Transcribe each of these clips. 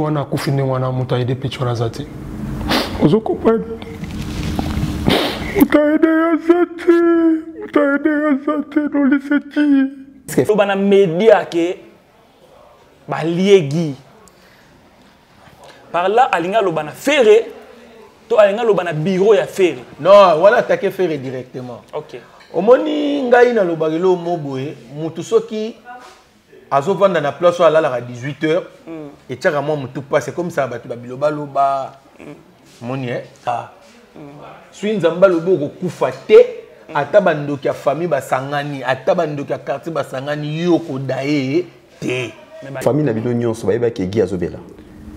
On a confiné, on a monté des petits razati. Vous comprenez? On a aidé à Zati, dans les sétis. Il faut que média que baliegi. Par là, alinga lo bana ferré, to alinga lo bana bureau ya ferré. Non, voilà attaquer ferré directement. OK. Omoni ngai na lo bagelo moboé, mutu soki azo vanda na place à la 18h et tchaka moi mutu pas c'est comme ça batu babiloba loba moni ah suis nzamba lobo ko kufa te ata bandoki ya famille basangani ata bandoki ya quartier basangani yoko dae te famille na bino nyonso ba ke gi azobela.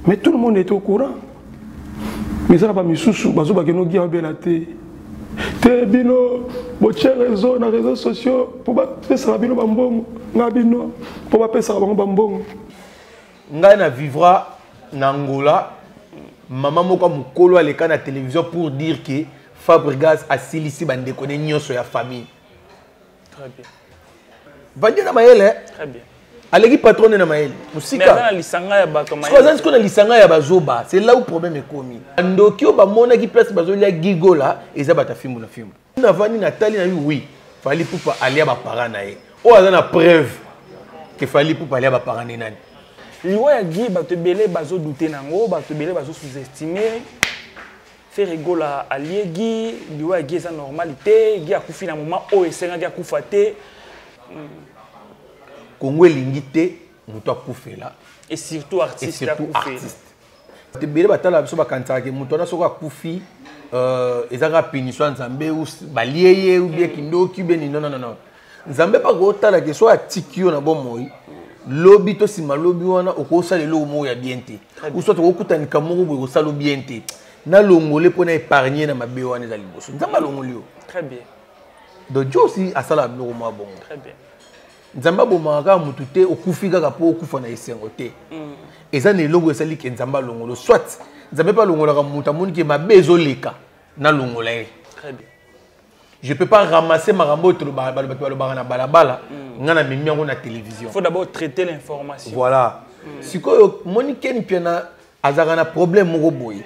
Mais tout le monde était au courant. Mais ça n'a pas mis sous bazo bakeno gi azobela te. Te bino boche réseau na réseaux sociaux pour ba pesa bino bambongo ngabino pour ba pesa bambongo. Ngai na vivra na Angola maman moko mukolo aleka na télévision pour dire que Fabregas a silisi bande connaît nyonso ya famille. Très bien. Vandi na mayele. Très bien. Aleki patronne na mayele. Musika. Mais na lisanga ya bato mayele. Parce que na lisanga ya bazoba, c'est là où le problème est commis. Ndoki ba mona ki place bazolia gigola eza bata fimbu na fimbu. Na vandi na tali na oui, fali poupa alia ba parents na ye. O aza na preuve que fali poupa alia ba parents na nani. Liwa ya gi bato belé bazo douter nango, bato belé bazo sous-estimer. Faire rigola aliegi, liwa ya gi eza normalité, gi akufi na moment o esenga gi akufa te. Congo lingité, muto akufela. Et surtout artiste. Et surtout artiste. Te belé batala biso ba kantaka ke muto na soko akufi ezaka pénition nzambe ou balieye ou bien kindoki beni non. Nzambe pa ko tala ke so atikio na bomoi. Lobby to sima lobby wana okosa le lomo ya bien te. Ou soit okuta kamoko bo osalo bien te. Na longolé pona épargner na mabe wana za liboso. Nzamba longolio. Très bien. Donc Dieu aussi a sala biloko mwa bongo. Très bien. Nzamba bomaka mutu te okufi kaka po okufa na esengo te. Eza ne logo esali ke nzamba longolo soit nzambe pa longola ka mutu amoni ke mabe ezoleka na longola ye. Très bien. Je peux pas ramasser ma rambo to na balabala ngana mimi yango na télévision. Il faut d'abord traiter l'information. Voilà. Sikoyo moni ken piana azaka na problème moko boye.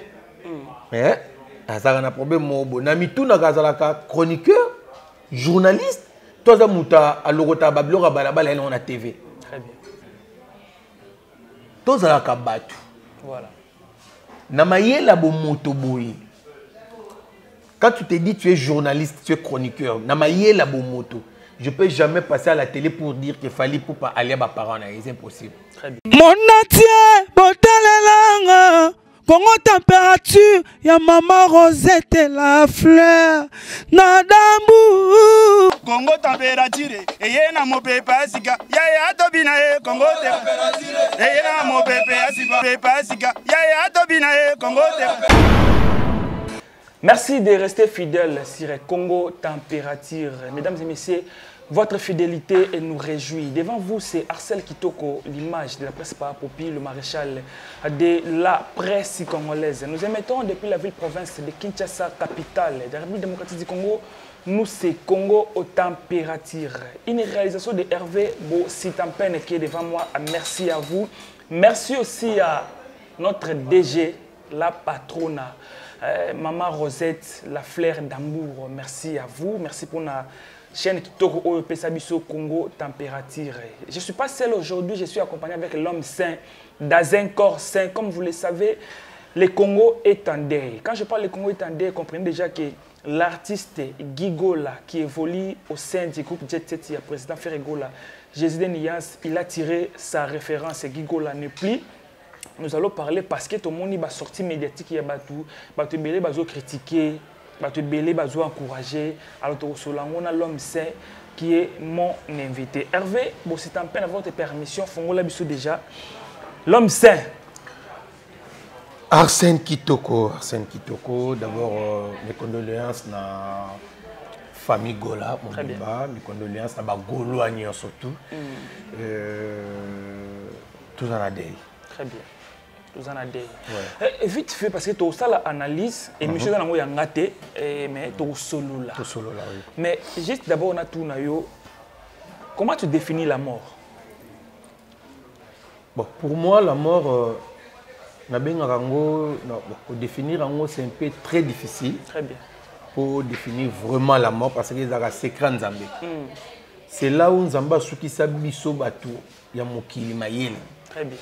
Azaka na problème moko boye. Na mituna kazalaka chroniqueur, journaliste, toza muta alogota babiloko balabala ene na TV. Très bien. Tozalaka batu. Voilà. Na mayela bo moto boye. Quand tu te dis tu es journaliste, tu es chroniqueur, na mayela bo moto. Je peux jamais passer à la télé pour dire qu'il fallait pour pas aller à mes parents, c'est impossible. Très bien. Mon atier, botalelanga, Congo température, ya maman Rosette la fleur, nadambu. Congo température, et na mo pepa sika, ya tobina e Congo température, et na mo pepa sika, ya tobina e Congo température. Merci de rester fidèles sur Congo Température. Mesdames et messieurs, votre fidélité nous réjouit. Devant vous, c'est Arcel Kitoko, l'image de la presse Parapopi, le maréchal de la presse congolaise. Nous émettons depuis la ville-province de Kinshasa, capitale de la République démocratique du Congo. Nous, c'est Congo aux températures. Une réalisation de Hervé Bositampen qui est devant moi. Merci à vous. Merci aussi à notre DG, la patronne. Maman Rosette, la fleur d'amour, merci à vous. Merci pour la chaîne Kitoko OEP Sabiso Congo Température. Je ne suis pas seul aujourd'hui, je suis accompagné avec l'homme saint, dans un corps saint. Comme vous le savez, le Congo est en deuil. Quand je parle du Congo est en deuil, comprenez déjà que l'artiste Gigola, qui évolue au sein du groupe Jet Set, le président Ferregola, Jésus Nias, il a tiré sa référence. Gigola n'est plus. Nous allons parler parce que tout le monde a sorti médiatique, il y a Batou Belé, Bazo critiqué, Batou Belé, Bazo encouragé. Alors, on a l'homme saint qui est mon invité. Hervé, bon, c'est en peine, avec votre permission, Fongola Bissou déjà. L'homme saint. Arsène Kitoko, d'abord, mes condoléances à la famille Gola, mon débat, mes condoléances à Golo Agnan surtout. Tout en a dit. Très bien. Tout en a dit. Vite fait, parce que tu as ça l'analyse, et monsieur Zanango Yangate, mais tu as solo là. Oui. Mais juste d'abord, on a tout nayo. Comment tu définis la mort? Bon, pour moi, la mort, Pour définir en c'est un peu très difficile. Très bien. Pour définir vraiment la mort parce que les secret Nzambe. C'est là où Nzamba souki sabiso batu ya mokili mayele. Très bien.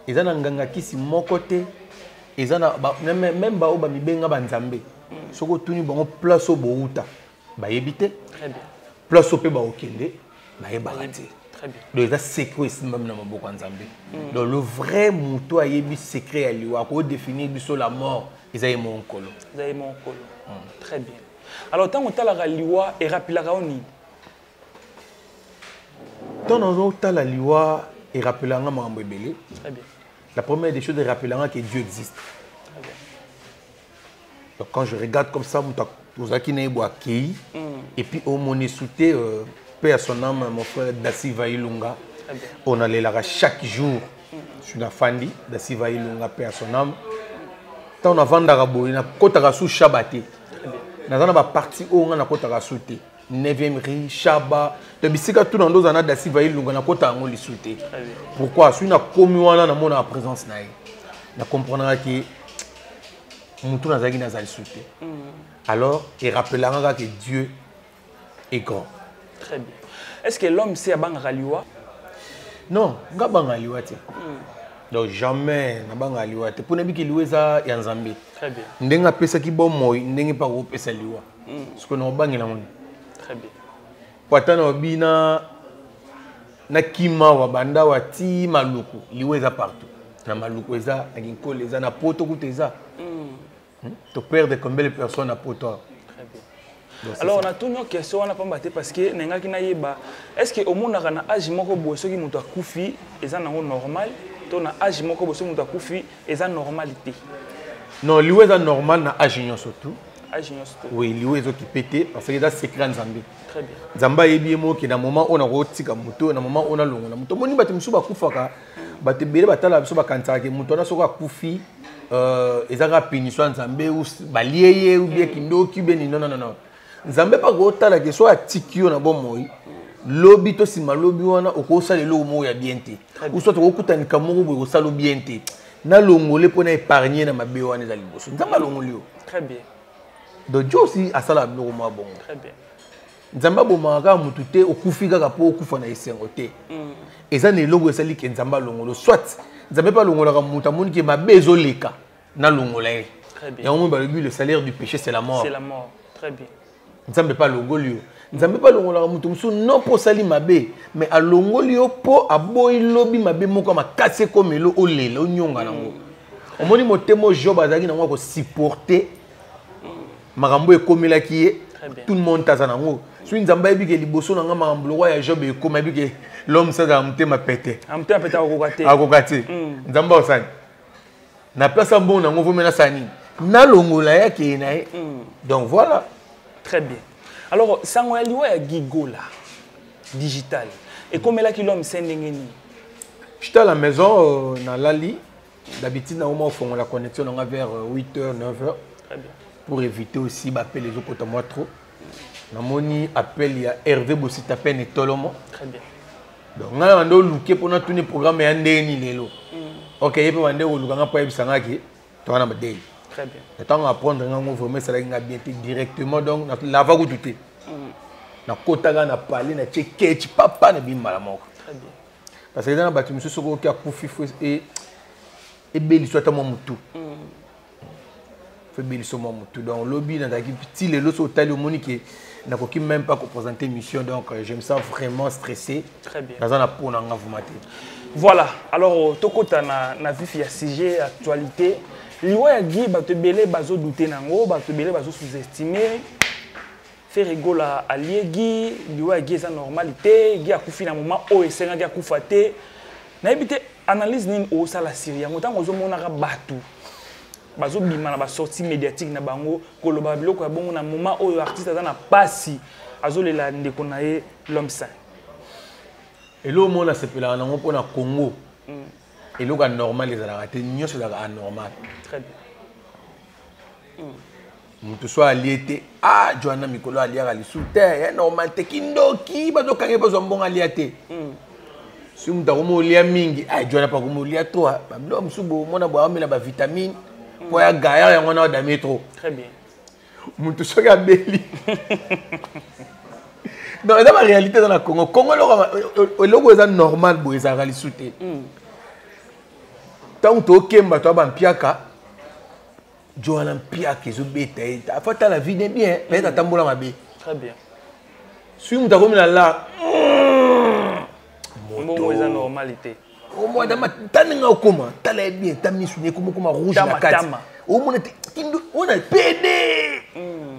Ils ont nganga kisi mon côté. Ils ont même ba oba mibenga ba Nzambe. Soko tuni bango place au bouta. Ba yebite. Très bien. Place au pe ba okende. Ba yebalati. Très bien. Donc ça secret ici même na maboko Nzambe. Donc le vrai mouto a yebi secret à lui pour définir biso la mort. Ils ont mon kolo. Ils ont mon kolo. Très bien. Alors tant que la liwa et rappelara oni. Tant on a la liwa et rappelera mambo ebele. Très bien. La première des choses de rappeler que Dieu existe. Très bien. Donc quand je regarde comme ça, et puis au mon souté, paix à son âme, mon frère Dassiva Ilunga, on allait là chaque jour sur la Fandi, Dassiva Ilunga, paix à son âme. Tant on a vendu à Rabo, on a côté sous Shabaté. Dans la partie où on a côté souté. 9e riz, Chaba, de bisika tout dans deux années Dassiva Ilunga, on a côté angoli souté. Pourquoi? Si on a commis on a mon présence naïe, on comprendra que Moutou n'a pas souté. Alors, il rappellera que Dieu est grand. Très bien. Est-ce que l'homme sait abang raliwa? Non, il n'y a pas de donc jamais na banga liwa te pour ne biki liweza ya Nzambe. Très bien. Ndenga pesa ki bon moy ndengi pa ko pesa liwa. Parce que no bangi la mon. Très bien. Patana obina na kima wa banda wa ti maluku liweza partout. Na maluku eza na ginkole eza na poto kuteza. Tu perds combien de personnes à poto. Très bien. Alors on a tout une question on a pas batté parce que nenga ki na yeba est-ce que au monde na âge moko bo soki muto akufi eza nango normal? Ton âge moko boso muto akufi eza normalité. Non, liweza normal na âge surtout. Âge surtout. Oui, liweza qui pété parce que ça secret Nzambe. Très bien. Nzamba yebi mo ki na moment on a rotika muto na moment on a longola muto moni bati musuba kufaka bati bele batala biso bakantaka ke muto na soka kufi ezaka piniswa Nzambe ou balieye ou bien kindoki beni non. Nzambe pa ko tala ke so atikio na bomoi. Lobby to si malobi wana okosa lelo mo ya bienté ou soit okutani kamoko bo osalo bienté na longolé pona épargner na mabe wana za liboso nzamba longolio. Très bien. Donc Dieu aussi a sala biloko ma bongo. Très bien. Nzamba bomaka mutu te okufika ka po okufa na esengo te eza ne logo esali ke nzamba longolo soit nzambe pa longola ka mutu amoni ke mabe ezoleka na longola. Très bien. Et on va le salaire du péché c'est la mort. C'est la mort. Très bien. Nzambe pa longolio. Nzambe pa longola mutu musu non po sali mabe mais a longolio po aboyi lobi mabe moko makase komelo olela onyonga nango. Omoni motemo Job azaki nango ko supporter makambo ekomela ki tout le monde taza nango. Si Nzambe ebi ke liboso nanga makambo roi ya Job ekoma ebi ke l'homme ça a mutema pété. Amutema pété akokate. Akokate. Nzambe osani. Na place bon nango vomena sani. Na longola yake na donc voilà. Très bien. Alors, sango ya liwa ya gigola digital. Et comme là qui l'homme sendengeni. J'étais à la maison dans Lali. D'habitude, on fait la connexion vers 8h, 9h. Très bien. Pour éviter aussi d'appeler les autres moi trop. Namoni appel il y a Hervé Bossit à peine et Tolomo. Très bien. Donc on a looké pour notre tourner programme et andeni lelo. OK, et puis on a looké pour ebisanga ki to na badei. Très bien. Le temps d'apprendre, on va vraiment ça bien directement donc la va tout tout. Na kotaga na parler na check papa na bimba la mort. Très bien. Parce que dans la bâtiment monsieur soko ki akufi et beli soit mon mutu. Fait beli soit mon mutu donc lobby dans qui petit les lots hôtel au monique n'a pas même pas présenter mission donc je me sens vraiment stressé. Très bien. Dans un pour nga vous mater. Voilà, alors tokota na vif ya sujet actualité. Liwa ya gi bato belé bazo douter nango, bato belé bazo sous-estimer. Faire rigolo à liegi, liwa ya gi eza normalité, gi akufi na moment o esenga gi akufa te. Na ebité analyse nini o sala Syria, ngotango zo mona ka bato. Bazo bima na ba sortie médiatique na bango, koloba biloko ya bongo na moment o artiste aza na pasi, azolela ndeko na ye l'homme saint. Et là, on a sepelé en Congo. Et là, normal, les arrêtés, nous sommes anormal. Très bien. Nous sommes alliés. Ah, Joanna Mikolo allié à l'issoute. Normal, te kindoki, bazo kangé pas un bon allié. Si vous avez mingi, je n'ai pas de toi. Je vais des vitamines. Pour y gagner, on a des trop. Très bien. Je suis un belli. Non, c'est la réalité dans le Congo. Congo, c'est normal pour les Aralis. Tant que tu as un piaka, tu as un piaka qui est bête. Tu as la vie de bien, mais tu as un bien. Très bien. Si tu as là, c'est la normalité. Au moins, tu as bien, tu as mis sur comme rouge la carte. Au moins, on a pédé.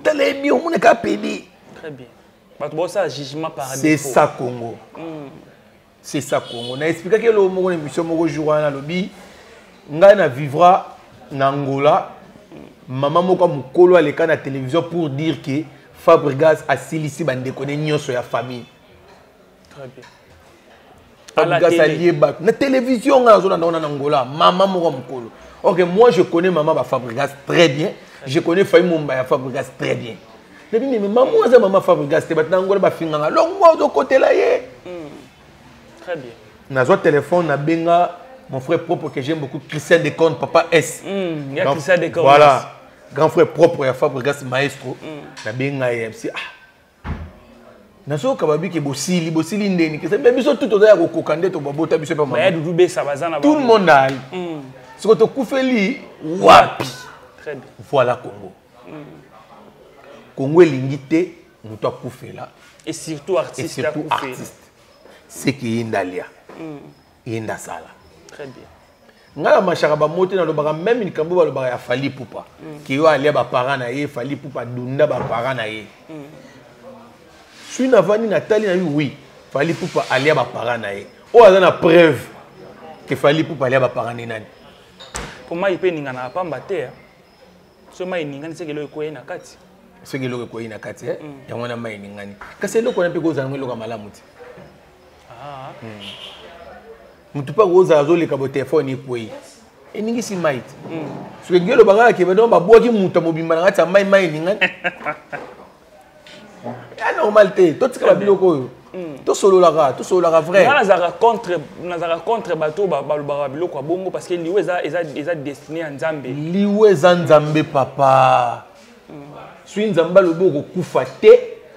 Tu as bien, on a pédé. Très bien. Jugement par c'est ça Congo. C'est ça Congo. On a expliqué que le moment émission mo jour na lobby ngana vivra na Angola. Maman moko mukolo aleka na télévision pour dire que Fabregas a silisi bande connaît nyonso ya famille. Très bien. Fabregas allié ba na télévision na zona na Angola. Maman moko mukolo. OK, moi je connais maman ba Fabregas très bien. Je connais famille Mumba ya Fabregas très bien. Mais maman, c'est maman Fabregas, c'est maintenant on va finir là. Longue de côté là. Très bien. Dans un téléphone, benga mon frère propre que j'aime beaucoup, Christian Descontes, papa S. Il y a Christian Descontes. Voilà. Grand frère propre, il y a Fabregas maestro. Na benga MC. Naso kababi ke bosili ndeni. Que c'est même biso tout oza ko kokande to babota biso pa maman. Mais Doudou ça bazana. Tout le monde a. Ce que tu koufeli wapi. Très bien. Voilà Congo. Congo est limité, nous t'as coupé là. Et surtout artiste. C'est qui est Indalia. Il est Sala. Très bien. Nga machara ba monter dans le bar même une kambo le bar ya Fali Poupa. Qui yo aller ba parents na ye Fali Poupa dunda ba parents na ye. Suis na vani Nathalie na oui. Fali Poupa aller ba parents na ye. O a na preuve que Fali Poupa aller ba parents nani. Pour moi il peut ninga na pamba te. So mai ninga c'est que le ko na kati. Ce qui est le cas, il y a un maï n'ingani. Qu'est-ce que l'on peut causer un malamuti? Ah. Nous ne pouvons pas causer un les cabotés téléphone et n'y si maït. Ce que le bagage qui va donc boire qui monte mobile malade, maï n'ingani. La normalité, tout ce que la biloko. Tout solo la vrai. Nazara contre bateau balubaro quoi bongo parce que liwe eza destiné à Nzambe. Liwe Nzambe papa. Suis Nzamba lobo ko kufa te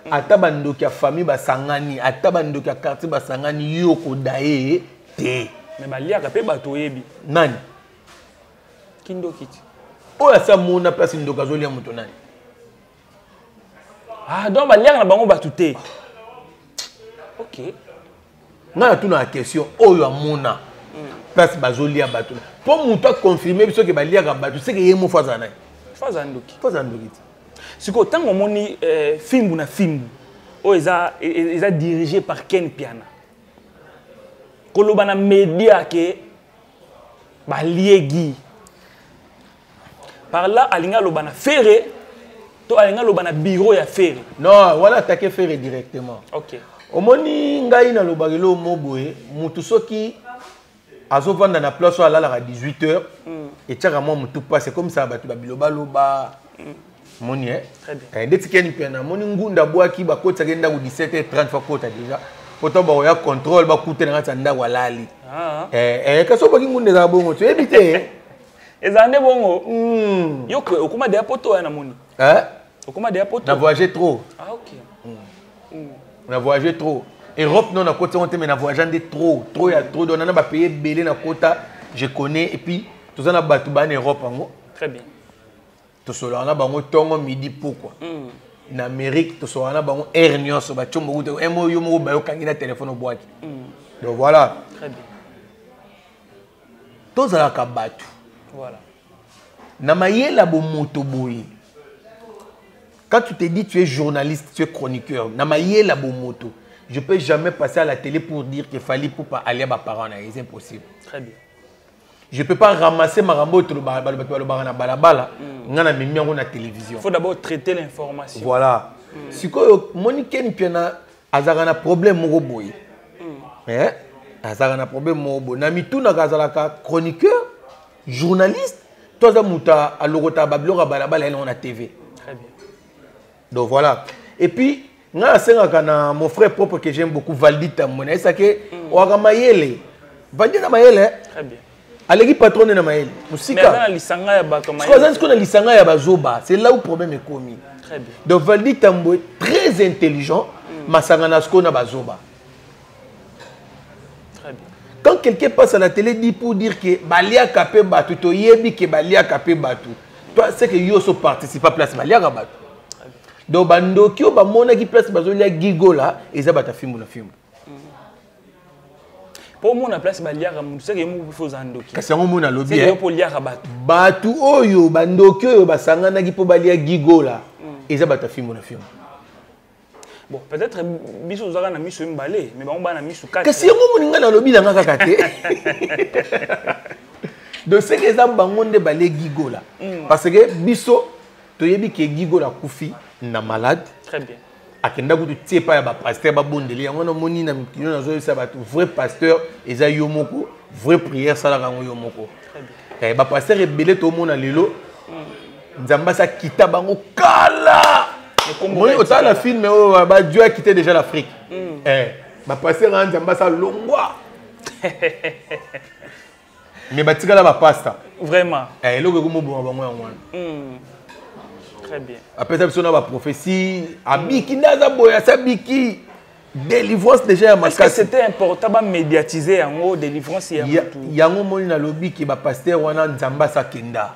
ata bandoki ya famille basangani ata bandoki ya quartier basangani yoko dae te mais baliaka pe bato yebi nani kindokiti oya sa mona place ndoka zolia moto nani ah donc baliaka na bango bato te OK na tuna la question oyo amona place bazolia bato pour muta confirmer biso ke baliaka bato c'est que yemo fazana fazandoki Si vous avez un film, est dirigé par Ken Piana. Quand vous avez un média qui est lié, par là, il y a un ferré, il y a un bureau à ferré. Non, voilà, attaquer ferré directement. Ok. Au moment où il y a un bagelo moboé, mutusoki azo vendre na place à 18h et tchara moi mutu pas c'est comme ça batu babiloba loba. Moni très bien. Dès que tu as moni ngunda boaki ba kota genda ku 17h30 fa kota déjà. Poto ba ya contrôle ba kuté na tsanda walali. Kaso ba ngunda za bongo tu éviter. Ezande bongo. Yo ko okuma de poto ya na moni. Okuma de poto. Na voyager trop. Ah OK. On a voyagé trop. Europe non na kota on te mais na voyager trop. Trop ya trop on a ba payer belé na kota. Je connais et puis tout ça na batu ba en Europe ngo. Très bien. To solana bango tongo midi pourquoi en Amérique to solana bango air nyonso ba chombo kuto emo yo mo ba yo kangina téléphone boaki donc voilà très bien tous ala kabatu voilà na mayela bo moto boyi quand tu te dis tu es journaliste tu es chroniqueur na mayela bo moto je peux jamais passer à la télé pour dire que Fali Poupa aller ba parents na c'est impossible très bien. Je ne peux pas ramasser ma rambo sur le balabala. On a mis la télévision. Il faut d'abord traiter l'information. Voilà. Si Monique Piana a un problème, un problème. Nami tout na chroniqueur, journaliste. Toi, tu as l'orota balabala on a TV. Très bien. Donc voilà. Et puis Mon frère propre que j'aime beaucoup, Valdi Tambona, c'est que Ouaga Mayele. Valdi na Mayele. Très bien. Allez, patron de Mayele. Mais dans l'Isanga, il y a c'est là où le problème est commis. Très bien. Donc Valdi Tambo est très intelligent, mais ça n'a pas bazoba. Très bien. Quand quelqu'un passe à la télé dit pour dire que Balia Kapé Batu, to yebi que Balia Kapé Batu. Toi, c'est que Yoso participe à place Balia Batu. Donc bando qui ba mona qui place bazolia gigola et ça bata film na film. Pour mon place Balia c'est que mu faut zandoki. Kasi ngo mona lobi. C'est pour liya batu. Batu oyo bandoki oyo basangana ki po balia gigola et ça bata film na film. Bon, peut-être biso zaka na miso mbale, mais ba on ba na miso 4. Kasi ngo moninga na lobi na ngaka kate. Donc c'est que ça bangonde balé gigola parce que biso to yebi ke gigola kufi na malade. Très bien. Akenda kutu tie pa ya ba pasteur ba bondeli yango na moni na mikino na zo sa ba vrai pasteur eza yomoko vrai prière sala kango yomoko. Très bien. Ba pasteur ebele to mona lelo nzamba sa kita bango kala. Moi autant la film ba Dieu a quitté déjà l'Afrique. Ba pasteur nzamba sa longwa. Mais ba tika la ba pasteur. Vraiment. Eloko ko mo bon bango yango. Très bien. Après ça, on a la prophétie. Abiki Nazaboya, Sabiki. Délivrance déjà à ma Est-ce que c'était important de médiatiser en haut délivrance? Il y a un moment dans le lobby qui va pasteur Wana Nzamba Sakenda.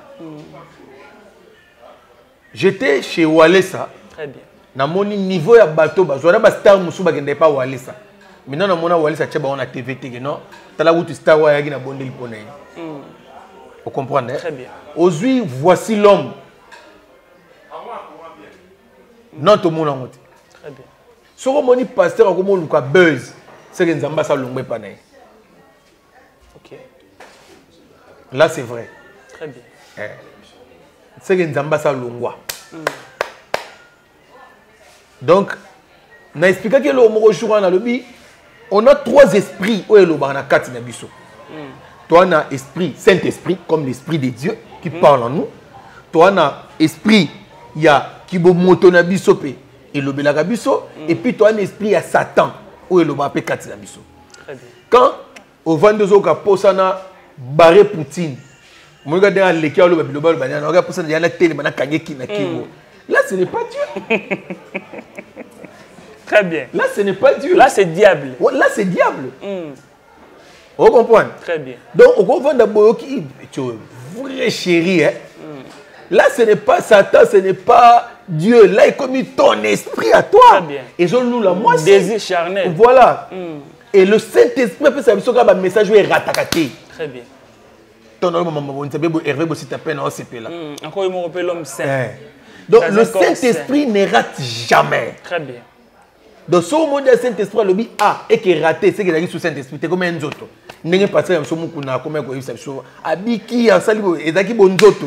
J'étais chez Walesa. Très bien. Dans mon niveau de bateau, je n'ai pas star Moussouba qui n'est pas Walesa. Maintenant, dans mon Walesa, tu as TVT. Non, tu as la route star Wayagi na Bondel Pone. Vous comprenez? Très bien. Aujourd'hui, voici l'homme. Non, tout le monde a monté. Très bien. Si on a pasteur comme on a buzz, c'est que Nzamba sa longwe panay. Ok. Là, c'est vrai. Très bien. C'est que Nzamba sa longwa. Donc, on a expliqué que on a 3 esprits où est le barnakat nabiso. Toi, on a esprit, Saint-Esprit, comme l'esprit de Dieu qui parle en nous. Toi, on a esprit, il y a qui bo moto na biso pe et le belaka biso et puis toi un esprit à Satan ou le ba pe kati na biso. Très bien. Quand au 22 ka posana barre Poutine mo regarde à l'école le biloba le bana regarde posana yana télé bana kangeki na kiwo. Là ce n'est pas Dieu. Très bien. Là ce n'est pas Dieu. Là c'est diable. Là c'est diable. On comprend. Très bien. Donc on comprend d'abord qui tu vrai chéri hein. Là, ce n'est pas Satan, ce n'est pas Dieu. Là, il a commis ton esprit à toi. Très bien. Et je loue la moitié. Désir charnel. Voilà. Et le Saint-Esprit, après, ça veut dire que le message est rattaqué. Très bien. Ton nom, on s'appelle Hervé Bossi Tapé, non, c'est là. Encore, il m'a rappelé l'homme saint. Donc, le Saint-Esprit ne rate jamais. Très bien. Donc, si on dit le Saint-Esprit, le dit ah, et qui est raté, c'est qu'il a dit sur le Saint-Esprit. C'est comme un autre. N'est pas ça, comme un comme un Abiki, un salibo, et d'aki bonzoto.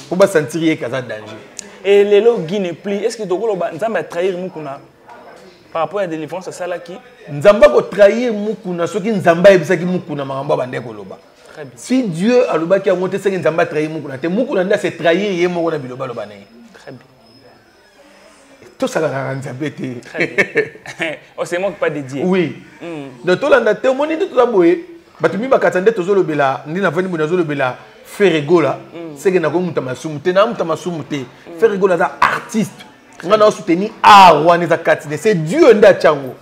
Pour pas sentir qu'il y a un danger. Et les lots guiné pli, est-ce que tu as trahir Mukuna par rapport à la délivrance à Salaki? Nzamba ko trahir Mukuna, ce qui Nzamba est qui Mukuna maramba bande koloba. Très bien. Si Dieu a loba qui a monté c'est que Nzamba trahir Mukuna, te Mukuna nda c'est trahir yé mo na biloba loba né. Très bien. Tout ça na Nzamba té. Très bien. Oh c'est moi qui pas dédié. Oui. Donc tout landa te moni tout ça boye. Batumi bakatande tozo lobela, ndi na vani bonazo lobela. Ferregola, c'est que nous avons Ferregola est artiste. On a soutenu c'est Dieu Ndachango.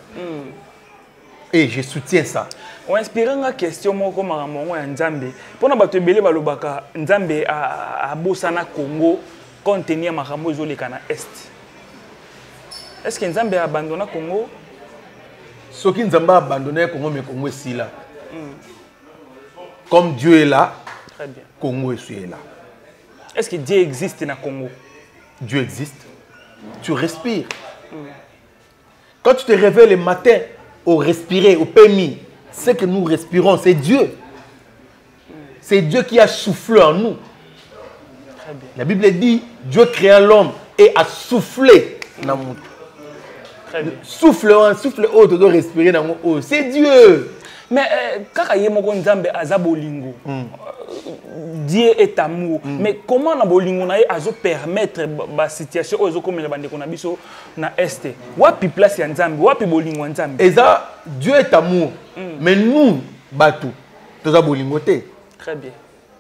Et je soutiens ça. On inspire une question comme Nzambe. Pour nous battre balobaka Nzambe à Bosana Congo contenir makambo ezoleka est. Est-ce que Nzambe a abandonné Congo? Ce qui Nzambe a abandonné Congo mais Congo est là. Comme Dieu est là. Très bien. Congo est là. Est-ce que Dieu existe dans le Congo? Dieu existe. Tu respires. Quand tu te réveilles le matin, au respirer, au permis, ce que nous respirons, c'est Dieu. C'est Dieu qui a soufflé en nous. Très bien. La Bible dit, Dieu créa l'homme et a soufflé dans mon. Très bien. Souffle haut, de respirer dans mon haut. C'est Dieu. Mais kaka ye moko nzambe aza bolingo. Dieu est amour. Mais comment na bolingo na ye azo permettre ba situation ozo comme le bande ko na biso na este. Wapi place ya nzambe, wapi bolingo ya nzambe. Et ça Dieu est amour. Mais nous batu toza bolingo te. Très bien.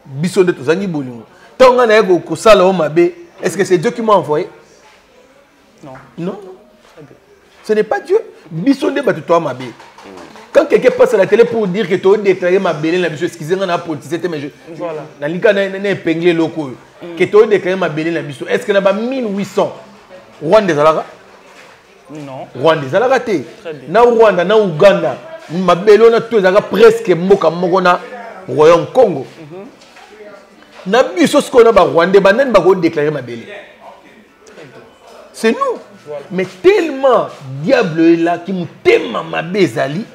Biso de tozangi bolingo. Tonga na yego ko sala o mabe. Est-ce que c'est Dieu qui m'a envoyé? Non. Non. Très bien. Ce n'est pas Dieu. Biso de batu toi mabe. Quand quelqu'un passe à la télé pour dire que tu as déclaré ma belle, excusez-moi, on a politisé, mais je. Voilà. Dans le cas d'un épinglé local, que tu as déclaré ma belle, est-ce qu'il y a 1800 Rwanda Zalara? Non. Rwanda Zalara. Très bien. Na Rwanda, na Ouganda, ma belle, on a tous presque Moka Mogona, Royaume Congo. Na biso ce qu'on a Rwanda, banen ba déclarer ma belle. C'est nous. Voilà. Mais tellement diable est là qui nous t'aime ma bezali.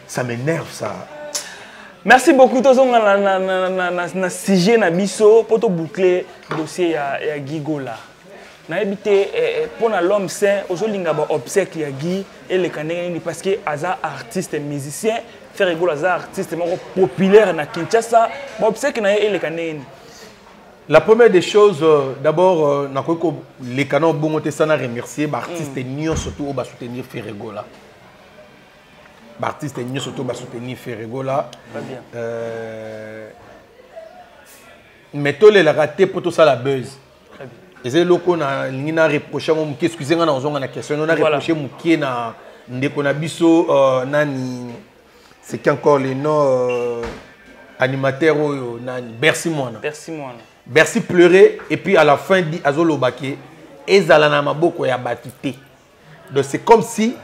Ça m'énerve ça. Merci beaucoup. Tous na sujet na biso pour to boucler dossier ya Gigola. Na habité pour l'homme saint ozolinga ba obsèque ya Guy et le kaneni parce que aza artiste musicien faire Gigola aza artiste populaire na Kinshasa ba obsèque na et le kaneni. La première des choses, d'abord, les canons bongoté ça n'a remercié, l'artiste Nyon surtout au bas soutenir Ferregola. L'artiste Nyon surtout au bas soutenir Ferregola. Très bien. Mais tout le raté pour tout ça la buzz. Très bien. Et c'est là qu'on a reproché, excusez-moi, on a question, on a reproché Mouké na Ndekonabiso nani, c'est qui encore le nom animateur nani Bercy Moana. Bercy Moana. Bercy pleurait et puis à la fin dit Azolo Baké et Zalana Maboko ya batité. Donc c'est comme si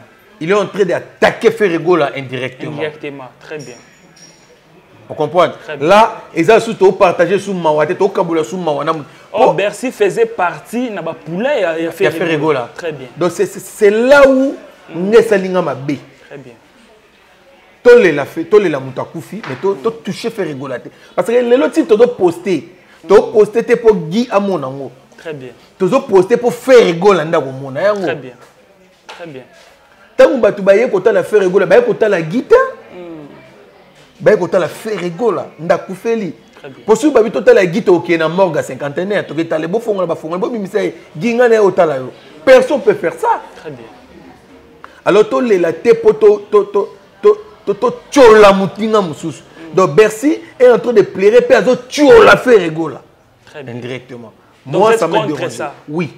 il est en train d'attaquer Ferregola indirectement. Indirectement, très bien. On comprend. Là, ils ont surtout partagé sous Mawate, au Kaboula sous Mawana. Oh, Bercy faisait partie na ba poulet ya Ferregola. Très bien. Donc c'est là où Nessalinga Mabé. Très bien. Tolé la fait, tolé la Moutakufi, mais to touché Ferregola. Parce que les autres tu dois poster. Tu as posté pour Guy à mon ango. Très bien. Tu as posté pour faire rigoler à mon ango. Très bien. Très bien. Tant que tu as côté la faire rigoler, tu as la guitare. Tu as la faire rigoler. Ndakufeli. Pour ceux qui ont la guitare qui est na morgue à cinquantenaire, tu as les beaux fonds là-bas, fonds là-bas, personne ne peut faire ça. Très bien. Alors tu as la tête pour la moutinga moussous. Donc Bercy est en train de pleurer, puis tu la fait rigoler. Indirectement. Donc moi, ça me dérange. Oui.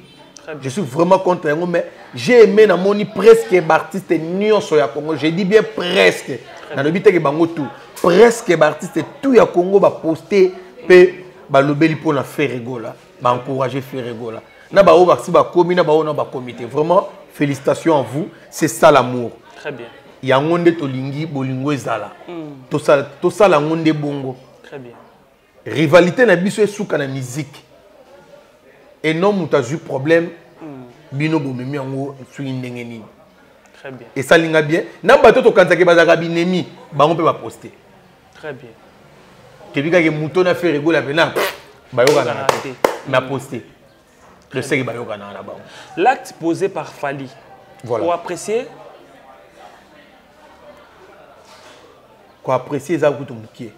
Je suis vraiment contre ça. Mais j'ai aimé dans mon presque l'artiste Nyon Soya Congo. J'ai dit bien presque. Dans le but que bango tout. Presque l'artiste tout ya Congo va poster pe ba lobeli pour la faire rigoler, ba encourager faire rigoler. Na ba o ba si ba komi na ba o na ba comité. Vraiment félicitations à vous. C'est ça l'amour. Très bien. Yangonde tolingi bolingo ezala. To sala ngonde bongo. Très bien. Rivalité na biso esuka na musique. Et non muta eu problème. Bino bomemi yango suki ndenge nini. Très bien. Et ça linga bien. Na bato to kanzaki bazaka binemi, bango pe ba poster. Très bien. Kebika ke muto na fait rigoler pena. Bayoka na te. Na poster. Le sait bayoka na ba. L'acte posé par Fally. Voilà. Pour apprécier apprécier ça kutu mukie.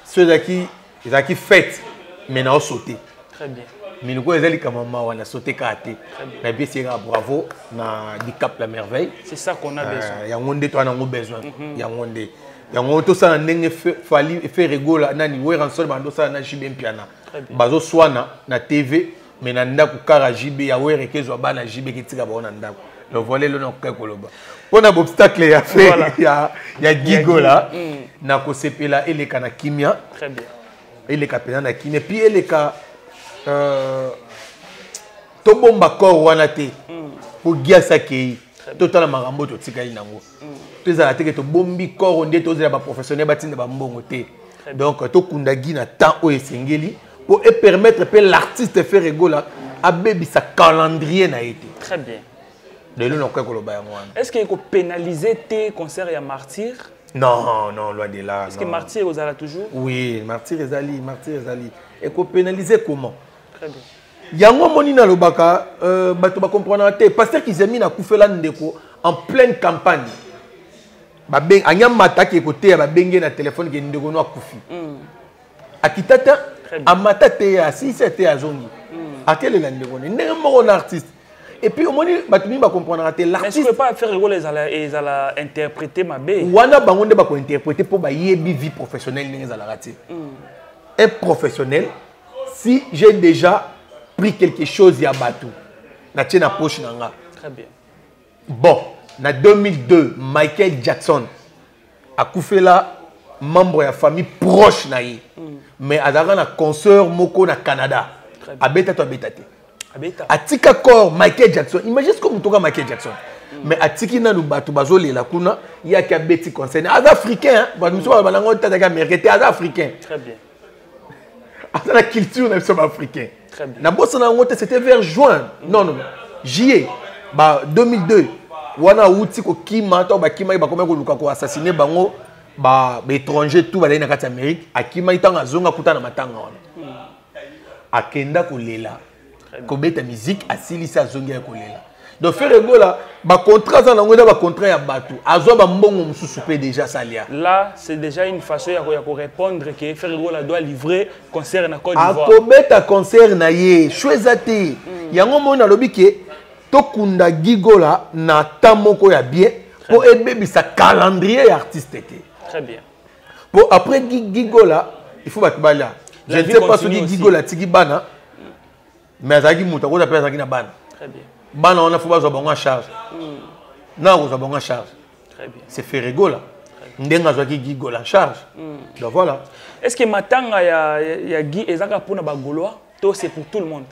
Ceux qui fêtent maintenant sauter. Très bien. Mais nous les kamama on a sauté karaté. Mais bien c'est bravo na Dicap la merveille. C'est ça qu'on a besoin. Ya ngonde toi na besoin. Ya ngonde. Ya ngonde to ça ndenge Fally fait rigoler nani we ransol bando ça na jibe mpiana. Bazo swana na TV mais na ndako kara jibe ya we rekezo bana jibe kitika ba na ndako. Le volet le na kokoloba. On a obstacle ya fait voilà. ya Gigola na ko sepela eleka na kimia. Très bien. Eleka pena na kimia puis eleka to bomba corps wana te pour giasa kei total marambo to tikali nango. To za te ke to bombi corps ndé to za ba professionnel batinda ba mbongo te. Donc to kundagi na temps o esengeli pour permettre pe l'artiste faire rigoler a bebi sa calendrier na été. Très bien. Est-ce qu'il faut pénaliser tes concerts et Martyr? Non, non, loin de là. Est-ce que Martyr vous a toujours? Oui, Martyr Ezali. Et faut pénaliser comment? Très bien. yango moni na lobaka bato ba comprendre te pasteur Kizemi na kufela ndeko en pleine campagne ba ben anya mata ki côté ba bengé na téléphone ke ndeko no akufi akitata amata te ya si c'était azongi akele la ndeko ne mo na artiste et puis au moni bato mi ba comprendre te l'artiste est-ce que pas faire rôle les ala interpréter ma bé wana bango nde ba ko interpréter pour ba yebi vie professionnelle ndenge ala raté un professionnel si j'ai déjà pris quelque chose ya batou na tiena poche nanga très bien bon na 2002 Michael Jackson a koufela membre ya famille proche na ye mais azaka na concert moko na Canada abeta to abeta te abeta atika corps Michael Jackson imagine ce que mutoka Michael Jackson mais atiki na lu batou bazolela kuna ya ki abeti concert az africain ba muso ba bango tata ka américain az africain très bien à la culture africaine. Très bien. C'était vers juin. Non, juillet. 2002. Wana outi ko kima to ba kima ba komeko luka ko assassiner bango ba étranger tout ba na kati Amérique akima itanga zonga kuta na matanga wana. Akenda ko lela. Ko beta musique asilisa zonga ko lela. Donc faire rigola ba contrat za nango ba contrat ya batu azo ba mbongo mususu pe déjà salia. Là c'est déjà une façon ya ko répondre que faire rigola doit livrer concert na Côte d'Ivoire. Akobeta concert na ye chouezate. Yango mona lobi ke tokunda gigola na tamoko ya bien pour aider sa calendrier artiste. Très bien. Pour après gigola il faut batbala. Je ne sais pas ce que gigola tiki bana. Mais azaki muta ko appelle azaki na bana. Très bien. Bana on a faut ba en charge. Na ko en charge. Très bien. C'est Ferrego là. Ndenga zaki gigola en charge. Donc voilà. Est-ce que matanga ya Guy ezaka pona ba Gaulois? To c'est pour tout le monde.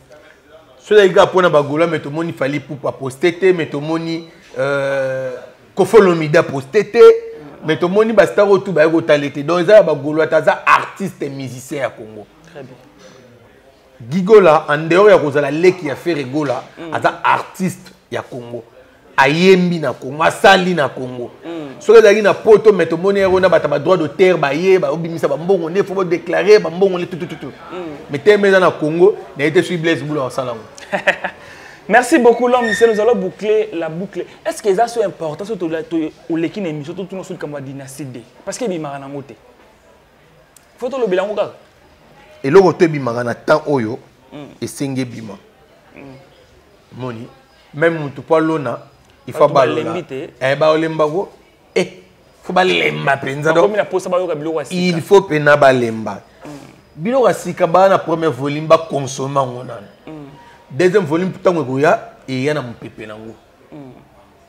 Ceux qui pona ba Gaulois mais tout le monde il fallait pour pas poster mais tout le monde Kofolomida poster mais tout le monde ba star tout ba ko talete. Donc ça ba Gaulois taza artiste et musicien à Congo. Très bien. Gigola en dehors ya kozala leki ya Ferrego là aza artiste ya Congo. Ayembi na Congo, asali na Congo. Soki ezalaki na poto mais tomoni wana bata ba droit de terre ba ye ba obimisa ba mbongo ne faut déclarer ba mbongo tout. Mais tellement na Congo, na été sur Blaise Boula en salango. Merci beaucoup l'homme, nous allons boucler la boucle. Est-ce que ça c'est important surtout au l'équipe émission tout nous sur comme dynastie D parce que bimara na ngote. Faut to le bilango ka. Et le côté bimara na temps oyo et senge bima. Moni même mutu pa lona il faut ba l'inviter. Ba olemba go faut ba lemba penza donc il faut pena ba lemba. Bilo ka sika ba na premier volume ba consommer ngona. Deuxième volume putango ko ya et yana mpepe nango.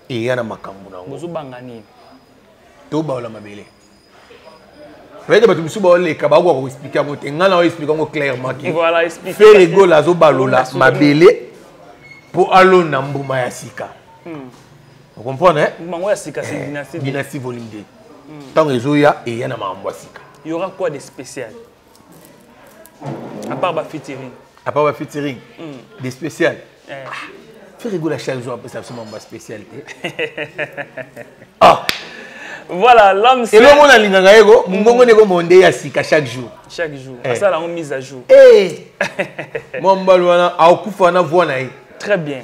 Et yana makambu nango. Bozo bangani. To ba ola mabele. Peut-être que tu vas aller kabago ko expliquer ko ngana o expliquer ko clairement que voilà expliquer faire rigolo azo balola mabele pour allo na mbuma ya sika. Vous comprenez? Mbuma ya sika c'est dynastie volume 2. Tant ezoya et yana mambwa sika. Il y aura quoi de spécial? À part ba featuring. À part ba featuring. Des spécial. Faire rigolo chaque jour après ça c'est mambwa spécialité. Ah. Voilà, l'homme c'est. Et l'homme on a l'inganga ego, mungongo neko monde ya sika chaque jour. Chaque jour. Ça la mise à jour. Moi mbalwana akufa na voix na ye. Très bien.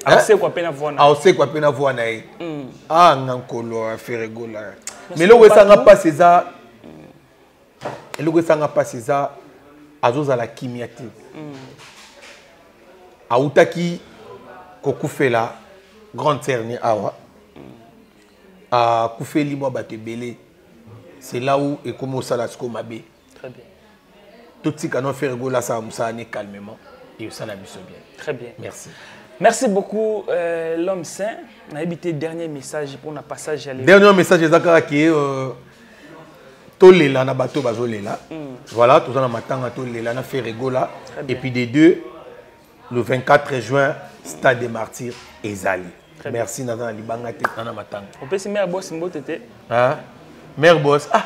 On sait quoi peine voix na. On sait quoi peine voix na ye. Ah ngankolo affaire rigola. Mais le wesanga pas ça. Et le wesanga pas ça. Azoza la kimiati. Autaki kokufela grande cernie awa. À Koufeli moi batebele c'est là où et comment ça la scomabe très bien tout ce qu'on a fait rigoler ça ne calmement et ça la mission bien très bien merci beaucoup l'homme saint on a habité dernier message pour un passage à dernier message ezaka qui tolela na bateau bazolela voilà tout ça na matanga tolela na fait rigoler et puis des deux le 24 juin stade des martyrs ezali. Merci Nathan Libangate Nana Matang. On peut se mettre à boss Mbotete. Ah, mère boss. Ah,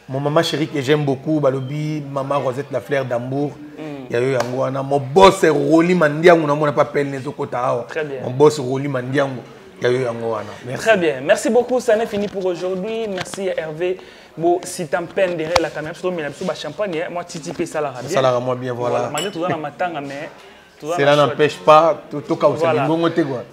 mon maman chérie que j'aime beaucoup, Balobi, maman Rosette la fleur d'amour. Il y a eu un mon boss Roli Mandiango, on n'a pas appelé les Okotao. Très bien. Mon boss Roli Mandiango. Il y a eu un très bien. Merci beaucoup, ça n'est fini pour aujourd'hui. Merci Hervé. Bon, si tu peine derrière la caméra, je te mets champagne. Moi, Titi P. Salara bien. Salara moi bien, voilà. Malgré tout, on a Matanga, mais. Cela n'empêche pas tout voilà.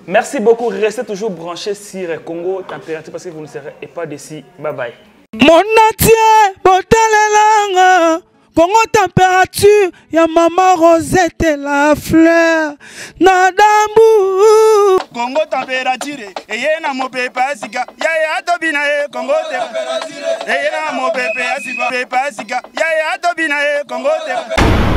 Merci beaucoup. Restez toujours branchés sur Congo Température parce que vous ne serez pas d'ici. Bye bye. Mon atier, botalelanga. Congo Température, ya maman Rosette la fleur. Nadambu. Congo Température, eye na mopepa sika. Ya tobina e Congo Température. Eye na mopepa sika. Ya tobina e Congo Température.